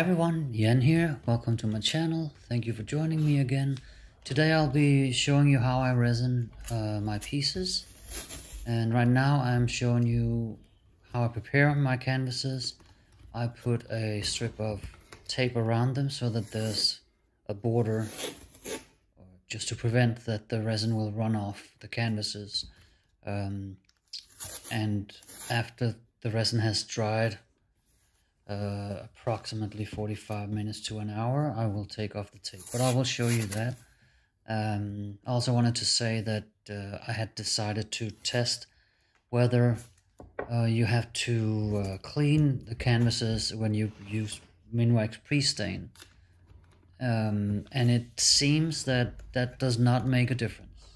everyone, Yen here. Welcome to my channel. Thank you for joining me again. Today I'll be showing you how I resin my pieces. And right now I'm showing you how I prepare my canvases. I put a strip of tape around them so that there's a border, just to prevent that the resin will run off the canvases. And after the resin has dried, approximately 45 minutes to an hour, I will take off the tape, but I will show you that. I also wanted to say that I had decided to test whether you have to clean the canvases when you use minwax pre-stain, and it seems that that does not make a difference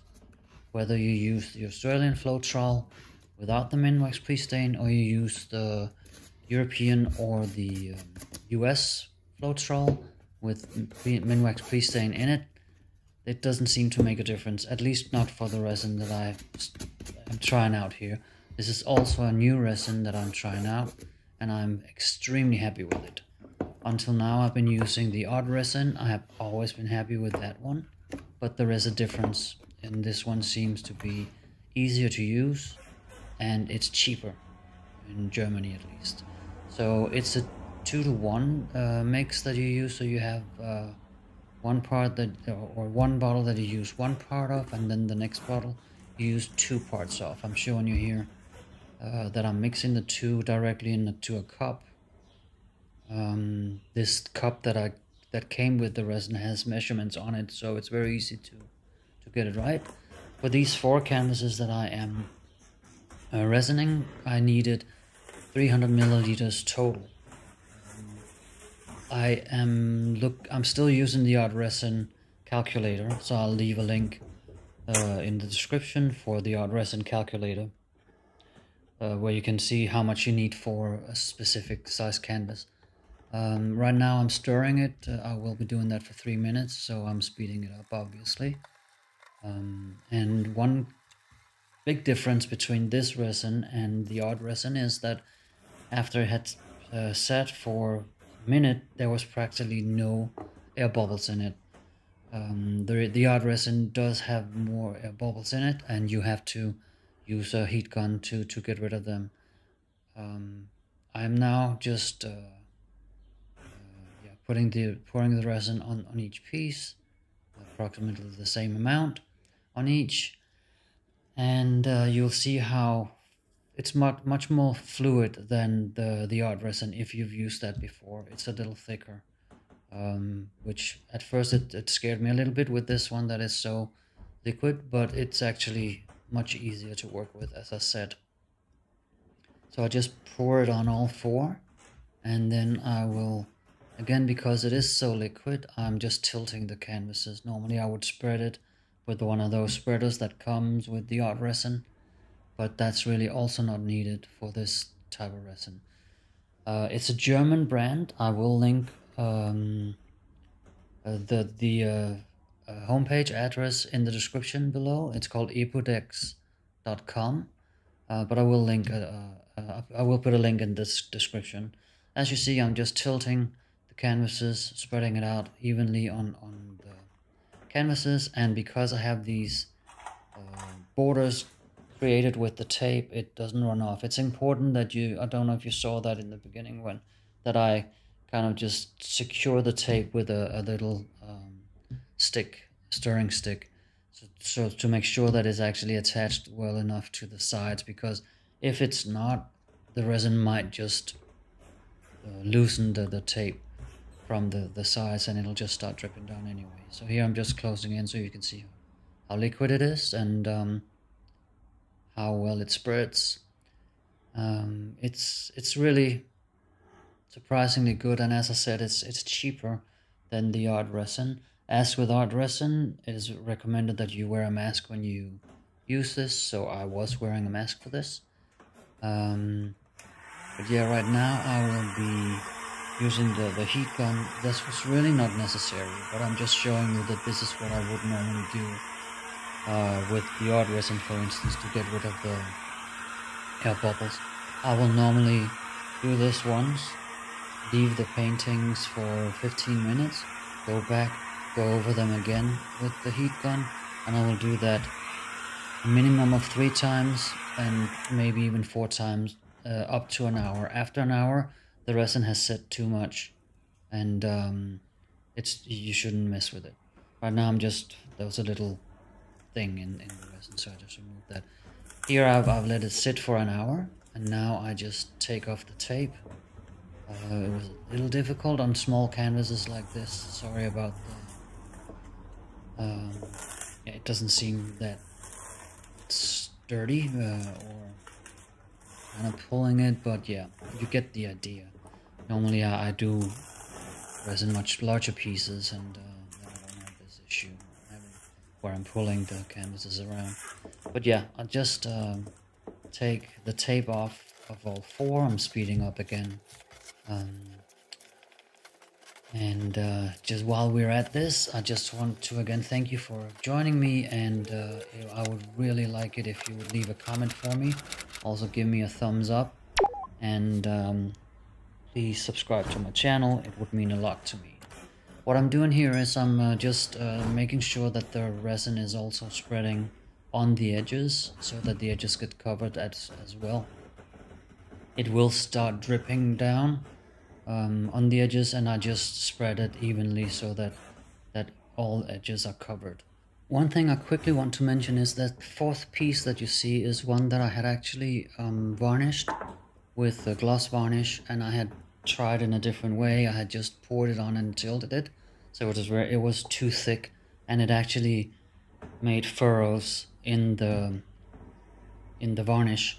whether you use the Australian Floetrol without the minwax pre-stain or you use the European or the US Floetrol with minwax pre-stain in it. It doesn't seem to make a difference, at least not for the resin that I'm trying out here. This is also a new resin that I'm trying out, and I'm extremely happy with it. Until now I've been using the odd resin. I have always been happy with that one, but there is a difference, and this one seems to be easier to use and it's cheaper, in Germany at least. So it's a 2-to-1 mix that you use, so you have one part that, or one bottle that you use one part of, and then the next bottle you use 2 parts of. I'm showing you here that I'm mixing the two directly into a cup. This cup that came with the resin has measurements on it, so it's very easy to get it right. For these 4 canvases that I am resining, I needed 300 milliliters total. I'm still using the odd resin calculator, so I'll leave a link in the description for the odd resin calculator, where you can see how much you need for a specific size canvas. Right now I'm stirring it. I will be doing that for 3 minutes, so I'm speeding it up, obviously. And one big difference between this resin and the odd resin is that after it had sat for a minute, there was practically no air bubbles in it. The odd resin does have more air bubbles in it, and you have to use a heat gun to get rid of them. I'm now just pouring the resin on each piece, approximately the same amount on each, and you'll see how it's much more fluid than the odd resin if you've used that before. It's a little thicker, which at first it scared me a little bit with this one that is so liquid, but it's actually much easier to work with, as I said. So I just pour it on all 4, and then I will, again, because it is so liquid, I'm just tilting the canvases. Normally I would spread it with one of those spreaders that comes with the odd resin, but that's really also not needed for this type of resin. It's a German brand. I will link the homepage address in the description below. It's called epodex.com, but I will link. I will put a link in this description. As you see, I'm just tilting the canvases, spreading it out evenly on the canvases, and because I have these borders created with the tape, it doesn't run off. It's important that I don't know if you saw that in the beginning that I kind of just secure the tape with a little stirring stick, so to make sure that it's actually attached well enough to the sides, because if it's not, the resin might just loosen the tape from the sides, and it'll just start dripping down anyway. So here I'm just closing in so you can see how liquid it is and how well it spreads. It's really surprisingly good, and as I said, it's cheaper than the odd resin. As with odd resin, it is recommended that you wear a mask when you use this, so I was wearing a mask for this. But yeah, right now I will be using the heat gun. This was really not necessary, but I'm just showing you that this is what I would normally do with the odd resin, for instance, to get rid of the air bubbles. I will normally do this once, leave the paintings for 15 minutes, go back, go over them again with the heat gun, and I will do that a minimum of 3 times and maybe even 4 times, up to an hour. After an hour, the resin has set too much, and you shouldn't mess with it. Right now there was a little thing in the resin, so I just removed that. Here I've let it sit for an hour, and now I just take off the tape. It was a little difficult on small canvases like this. Sorry about the... yeah, it doesn't seem that sturdy, or kind of pulling it, but yeah, you get the idea. Normally I do resin much larger pieces, and then I don't have this issue where I'm pulling the canvases around. But yeah, I'll just take the tape off of all 4. I'm speeding up again. Just while we're at this, I just want to again thank you for joining me, and I would really like it if you would leave a comment for me. Also give me a thumbs up, and please subscribe to my channel. It would mean a lot to me. What I'm doing here is I'm just making sure that the resin is also spreading on the edges, so that the edges get covered as well. It will start dripping down on the edges, and I just spread it evenly so that all edges are covered. One thing I quickly want to mention is that 4th piece that you see is one that I had actually varnished with a gloss varnish, and I had tried in a different way. I had just poured it on and tilted it, so it was too thick, and it actually made furrows in the varnish,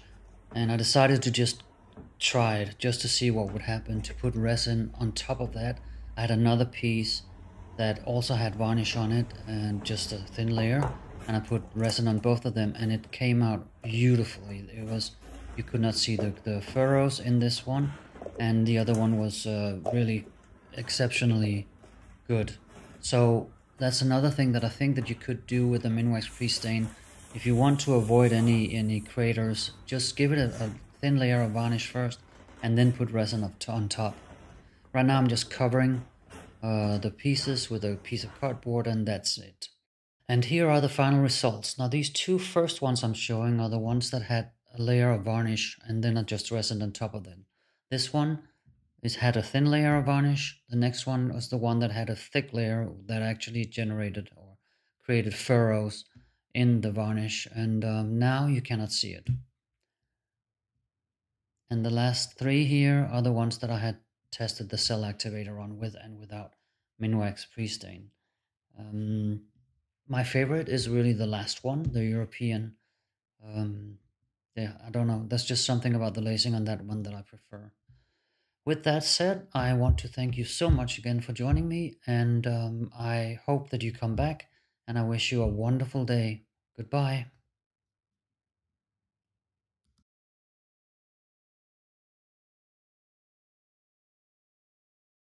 and I decided to just try it just to see what would happen, to put resin on top of that. I had another piece that also had varnish on it, and just a thin layer, and I put resin on both of them, and it came out beautifully. You could not see the furrows in this one, and the other one was really exceptionally good. So that's another thing that I think that you could do with the minwax pre-stain. If you want to avoid any craters, just give it a thin layer of varnish first, and then put resin on top. Right now I'm just covering the pieces with a piece of cardboard, and that's it. And here are the final results. Now these 2 first ones I'm showing are the ones that had a layer of varnish, and then I just resined on top of them. This one had a thin layer of varnish. The next one was the one that had a thick layer that actually generated or created furrows in the varnish, and now you cannot see it. And the last 3 here are the ones that I had tested the Cell Activator on, with and without minwax pre-stain. My favorite is really the last one, the European. Yeah, I don't know. There's just something about the lacing on that one that I prefer. With that said, I want to thank you so much again for joining me, and I hope that you come back, and I wish you a wonderful day. Goodbye.